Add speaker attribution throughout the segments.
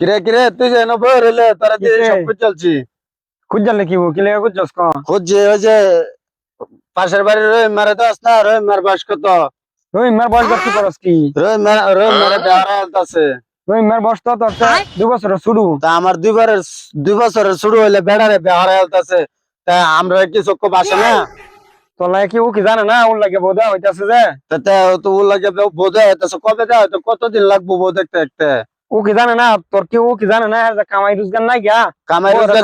Speaker 1: কিরে কিরে তুই যেন বই রেলে তারা দিয়ে সব খুঁজ চলছি।
Speaker 2: খুঁজ জানলে কি কি লেগে খুঁজছস ক
Speaker 1: খুঁজছে ওই যে পাশের বাড়ির রহিম মারে তো আসনা রহিম মার বয়স কত?
Speaker 2: রহিম মার বয়স কি করস কি
Speaker 1: রহিম মারে বেহারা আছে।
Speaker 2: রহিম মার বয়স তো তোর 2 বছর শুরু
Speaker 1: তা আমার 2 বছরের শুরু হইলে বেড়ারে বেহারা আছে। তা আমরা কি চক্ষু বাসে না?
Speaker 2: তোর লাগে কি ও কি জানে না ওর লাগে বোধা হইতাছে যে
Speaker 1: তাতে তো ও লাগে বোঝা হইতেছে কবে দেওয়া হয়তো কতদিন লাগবো বোধ দেখতে দেখতে।
Speaker 2: ও কি জানে না তোর কি ও কি জানে না যে কামাই রোজগার নাই গিয়া
Speaker 1: কামাই রোজগার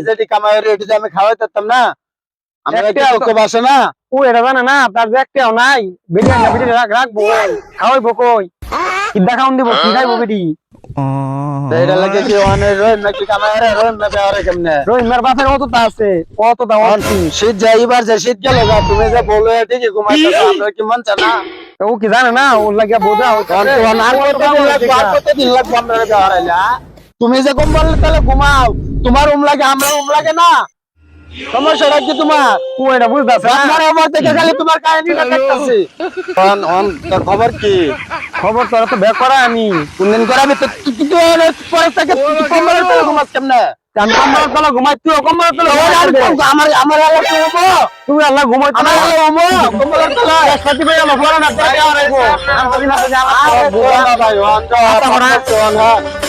Speaker 1: যেটি কামাই রেডি আমি খাওয়াই দিতাম না। আমরা কি চক্ষু বাসে না?
Speaker 2: ও এটা জানে না তার যে একটাও নাই বেটি না বেটি রাখবো খাওয়াইবো কই কি দেখাউন দিব কি খাইবো বেটি
Speaker 1: এটা লাগে কি অনেক রহিম নাকি কামাই রে রহিম না বেহারে কেমনে?
Speaker 2: রহিম মার বাপের অতটা আছে অতটা
Speaker 1: শীত যায় এবার যে শীত গেল গা তুমি যে বলে ঠিকই ঘুমাইতেছো আমরা কি মন চায় না?
Speaker 2: ও কি জানে না ওর লাগে বোঝা
Speaker 1: কতদিন লাগবে আমরা বেহারাইলা? তুমি যে কম বললে তাহলে ঘুমাও তোমার লাগে আমরা লাগে না। সমস্যাটা কি তোমার?
Speaker 2: ও এটা বুঝতেছে
Speaker 1: আমার আমার থেকে খালি তোমার কাহিনীটা দেখতাছি। খবর কি?
Speaker 2: খবর তোরা তো বের করা আমি
Speaker 1: কোনদিন করাবি তো পরে থেকে কম্বলের তলে ঘুমাস কেমনে?
Speaker 2: আমি কম্বলের তলে ঘুমাই তুই কম্বলের তলে
Speaker 1: আমার আমার আল্লাহ ঘুমো
Speaker 2: তুই আল্লাহ ঘুমাই
Speaker 1: আমার আল্লাহ ঘুমো কম্বলের তলে
Speaker 2: একসাথে পেয়ে গেল বড় না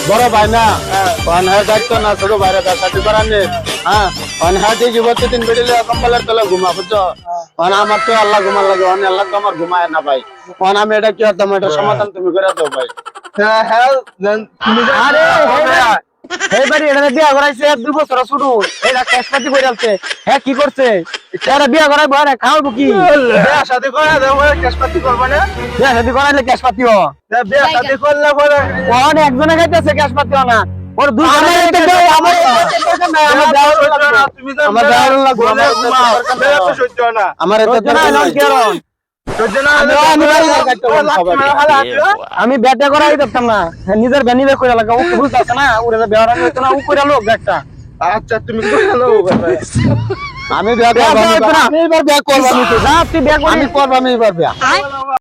Speaker 1: বড় ভাই না দায়িত্ব না ছোট ভাইরা দায়িত্ব করার নেই। হ্যাঁ ঠিকই প্রতিদিন বেরিয়ে কম্বলের তলে ঘুমা বুঝছো? আমার তো আল্লাহ ঘুমার লাগে আল্লাহ তো আমার ঘুমায় না ভাই। আমি এটা কি হতাম এটা সমাধান তুমি করে দাও ভাই।
Speaker 2: আরে এইবারে এটা বিয়া করাইছে 2 বছর শুরু এটা ক্যাশপাতি করে আছে হ্যাঁ কি করছে এটা বিয়া করাইবো আরে খাওয়াবো কি
Speaker 1: বিয়া শাদী করে দাও ক্যাশপাতি করবে না?
Speaker 2: বিয়া শাদি করাইলে ক্যাশপাতি হ
Speaker 1: বিয়া শাদী করলে পরে
Speaker 2: কোন একজনে খাইতেছে ক্যাশপাতি হ না ওর দুই আমি ব্যাটা করাই দিতাম না নিজের ভ্যানি করে লাগা ও বুঝতেছে না ওরে বেড়া হইতো না ও করে লোক একটা
Speaker 1: আচ্ছা তুমি আমি বিয়া করব আমি এবার বিয়া করব আমি করব আমি এবার বিয়া